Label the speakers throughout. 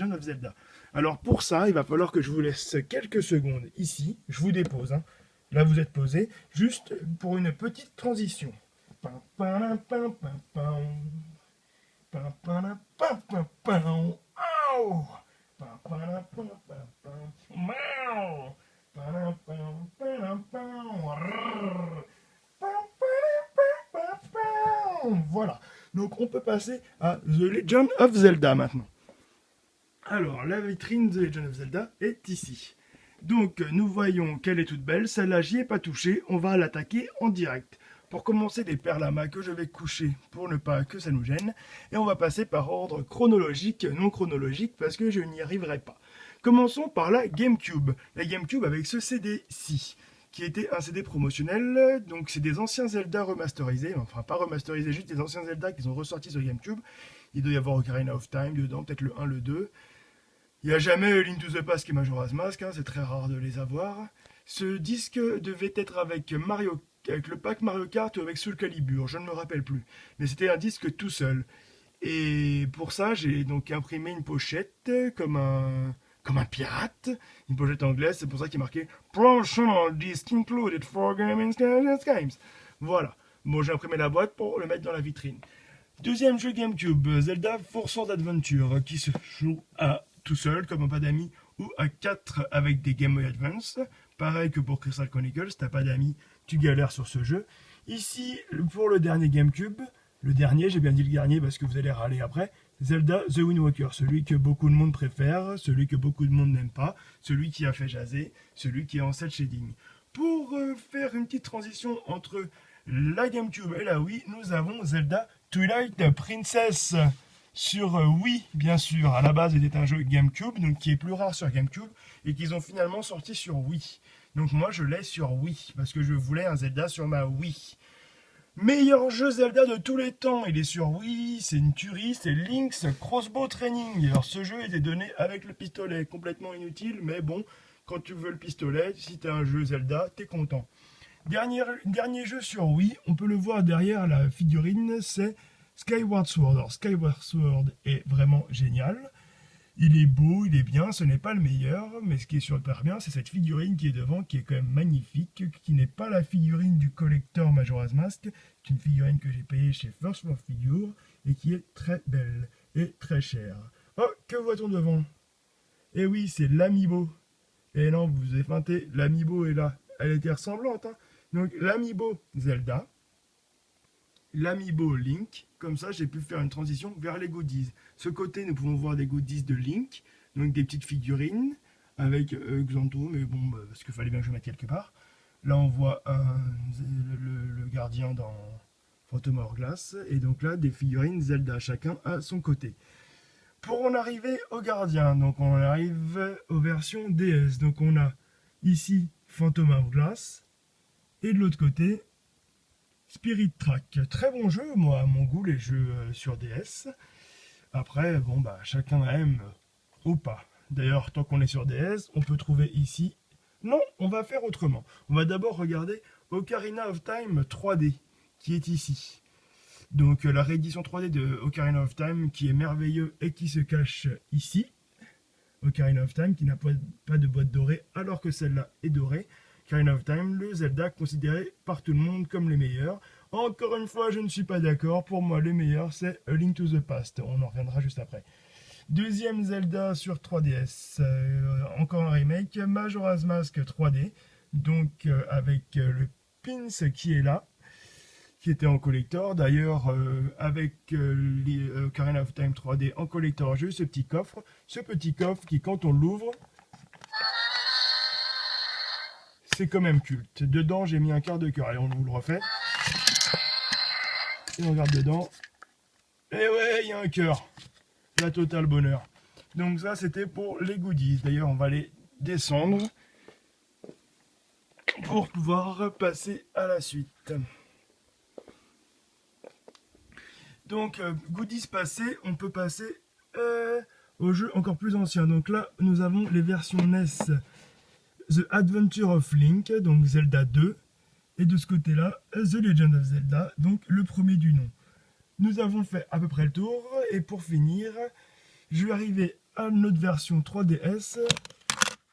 Speaker 1: Legend of Zelda. Alors pour ça, il va falloir que je vous laisse quelques secondes ici. Je vous dépose, hein. Là, vous êtes posé, juste pour une petite transition. Pam, pam, pam, pam, pam. Pam, pam, pam, pam, pam. Ow! Pam, pam, pam, pam, pam. Meow! Pam, pam, pam, pam. Rrrr. Pam, pam, pam, pam, pam. Voilà. Donc on peut passer à The Legend of Zelda maintenant. Alors, la vitrine The Legend of Zelda est ici. Donc, nous voyons qu'elle est toute belle. Celle-là, j'y ai pas touché. On va l'attaquer en direct. Pour commencer, des perlamas que je vais coucher pour ne pas que ça nous gêne. Et on va passer par ordre chronologique, non chronologique, parce que je n'y arriverai pas. Commençons par la GameCube. La GameCube avec ce CD-ci, qui était un CD promotionnel. Donc, c'est des anciens Zelda remasterisés. Enfin, pas remasterisés, juste des anciens Zelda qui sont ressortis sur GameCube. Il doit y avoir Ocarina of Time dedans, peut-être le 1, le 2. Il n'y a jamais Link to the Past qui est Majora's Mask, hein, c'est très rare de les avoir. Ce disque devait être avec le pack Mario Kart ou avec Soul Calibur, je ne me rappelle plus. Mais c'était un disque tout seul. Et pour ça, j'ai donc imprimé une pochette comme un pirate, une pochette anglaise, c'est pour ça qu'il est marqué Promotional Disc Included for Gaming Games. Voilà. Bon, j'ai imprimé la boîte pour le mettre dans la vitrine. Deuxième jeu GameCube, Zelda Four Swords Adventure, qui se joue à tout seul, comme un pas d'amis, ou à 4 avec des Game Boy Advance. Pareil que pour Crystal Chronicles, t'as pas d'amis, tu galères sur ce jeu. Ici, pour le dernier GameCube, le dernier, j'ai bien dit le dernier parce que vous allez râler après, Zelda The Wind Waker, celui que beaucoup de monde préfère, celui que beaucoup de monde n'aime pas, celui qui a fait jaser, celui qui est en cel shading. Pour faire une petite transition entre la GameCube et la Wii, nous avons Zelda Twilight Princess sur Wii, bien sûr. À la base, c'était un jeu GameCube, donc qui est plus rare sur GameCube, et qu'ils ont finalement sorti sur Wii. Donc moi, je l'ai sur Wii, parce que je voulais un Zelda sur ma Wii. Meilleur jeu Zelda de tous les temps, il est sur Wii, c'est une tuerie, c'est Link's Crossbow Training. Alors ce jeu était donné avec le pistolet, complètement inutile, mais bon, quand tu veux le pistolet, si t'as un jeu Zelda, t'es content. Dernier jeu sur Wii, on peut le voir derrière la figurine, c'est Skyward Sword. Alors Skyward Sword est vraiment génial. Il est beau, il est bien, ce n'est pas le meilleur, mais ce qui est super bien, c'est cette figurine qui est devant, qui est quand même magnifique, qui n'est pas la figurine du collector Majora's Mask, c'est une figurine que j'ai payée chez First for Figure, et qui est très belle et très chère. Oh, que voit-on devant? Eh oui, c'est l'Amiibo. Et non, vous avez feinté, l'Amiibo est là. Elle était ressemblante, hein. Donc l'Amiibo Zelda, l'Amiibo Link, comme ça j'ai pu faire une transition vers les goodies. Ce côté, nous pouvons voir des goodies de Link, donc des petites figurines avec Xanto, mais bon, parce qu'il fallait bien que je mette quelque part. Là, on voit le gardien dans Phantom Hourglass, et donc là, des figurines Zelda, chacun à son côté. Pour en arriver au gardien, donc on arrive aux versions DS. Donc on a ici Phantom Hourglass, et de l'autre côté, Spirit Track. Très bon jeu, moi, à mon goût, les jeux sur DS. Après, bon, bah, chacun aime ou pas. D'ailleurs, tant qu'on est sur DS, on peut trouver ici... Non, on va faire autrement. On va d'abord regarder Ocarina of Time 3D, qui est ici. Donc, la réédition 3D de Ocarina of Time, qui est merveilleux et qui se cache ici. Ocarina of Time, qui n'a pas de boîte dorée, alors que celle-là est dorée. Ocarina of Time, le Zelda considéré par tout le monde comme les meilleurs. Encore une fois, je ne suis pas d'accord. Pour moi, le meilleur, c'est A Link to the Past. On en reviendra juste après. Deuxième Zelda sur 3DS. Encore un remake. Majora's Mask 3D. Donc, avec le Pins qui est là, qui était en collector. D'ailleurs, avec Ocarina of Time 3D en collector, j'ai eu ce petit coffre. Ce petit coffre qui, quand on l'ouvre, c'est quand même culte. Dedans, j'ai mis un quart de cœur. Allez, on vous le refait. Et on regarde dedans. Et ouais, il y a un cœur. La totale bonheur. Donc ça, c'était pour les goodies. D'ailleurs, on va les descendre pour pouvoir passer à la suite. Donc, goodies passés, on peut passer aux jeux encore plus anciens. Donc là, nous avons les versions NES. The Adventure of Link, donc Zelda 2. Et de ce côté-là, The Legend of Zelda, donc le premier du nom. Nous avons fait à peu près le tour. Et pour finir, je vais arriver à notre version 3DS,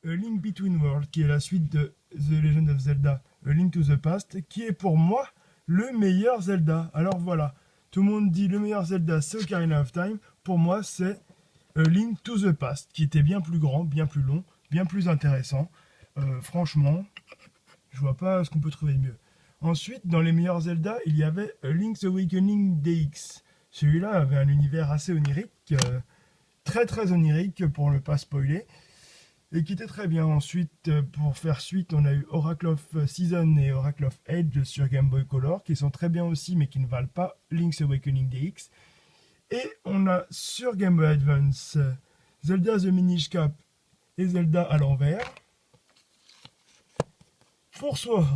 Speaker 1: A Link Between Worlds, qui est la suite de The Legend of Zelda, A Link to the Past, qui est pour moi le meilleur Zelda. Alors voilà, tout le monde dit le meilleur Zelda c'est Ocarina of Time, pour moi c'est A Link to the Past, qui était bien plus grand, bien plus long, bien plus intéressant. Franchement, je vois pas ce qu'on peut trouver mieux. Ensuite, dans les meilleurs Zelda, il y avait A Link's Awakening DX. Celui-là avait un univers assez onirique, très onirique pour ne pas spoiler, et qui était très bien. Ensuite, pour faire suite, on a eu Oracle of Season et Oracle of Age sur Game Boy Color, qui sont très bien aussi, mais qui ne valent pas Link's Awakening DX. Et on a sur Game Boy Advance Zelda The Minish Cap et Zelda à l'envers. Force World,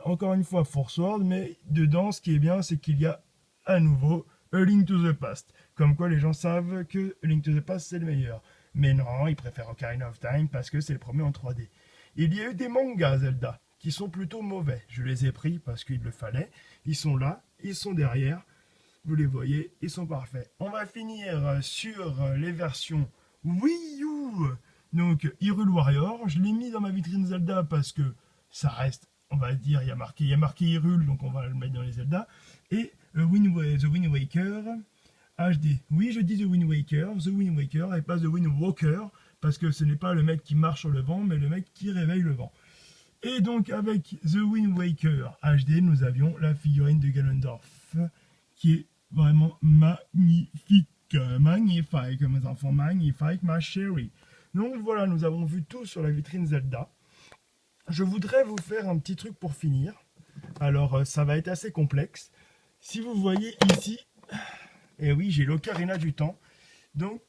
Speaker 1: encore une fois Force World, mais dedans, ce qui est bien, c'est qu'il y a à nouveau A Link to the Past. Comme quoi les gens savent que A Link to the Past c'est le meilleur. Mais non, ils préfèrent Ocarina of Time parce que c'est le premier en 3D. Il y a eu des mangas Zelda qui sont plutôt mauvais. Je les ai pris parce qu'il le fallait. Ils sont là, ils sont derrière. Vous les voyez, ils sont parfaits. On va finir sur les versions Wii U. Donc Hyrule Warrior, je l'ai mis dans ma vitrine Zelda parce que ça reste, on va dire, il y a marqué Hyrule, donc on va le mettre dans les Zelda. Et The Wind Waker HD. Oui, je dis The Wind Waker, et pas The Wind Walker, parce que ce n'est pas le mec qui marche sur le vent, mais le mec qui réveille le vent. Et donc, avec The Wind Waker HD, nous avions la figurine de Ganondorf, qui est vraiment magnifique. Magnifique, mes enfants, magnifique, ma chérie. Donc voilà, nous avons vu tout sur la vitrine Zelda. Je voudrais vous faire un petit truc pour finir. Alors, ça va être assez complexe. Si vous voyez ici, et oui, j'ai l'Ocarina du Temps. Donc,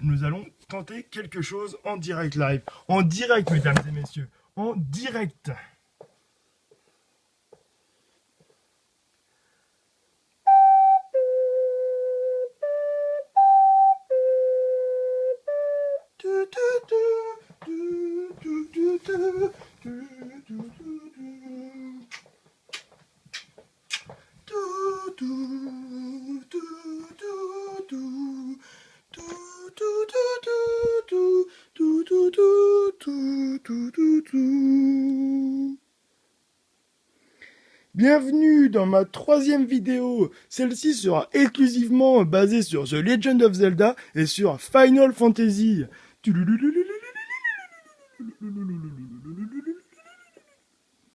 Speaker 1: nous allons tenter quelque chose en direct live. En direct, mesdames et messieurs. En direct. Bienvenue dans ma 3e vidéo. Celle-ci sera exclusivement basée sur The Legend of Zelda et sur Final Fantasy.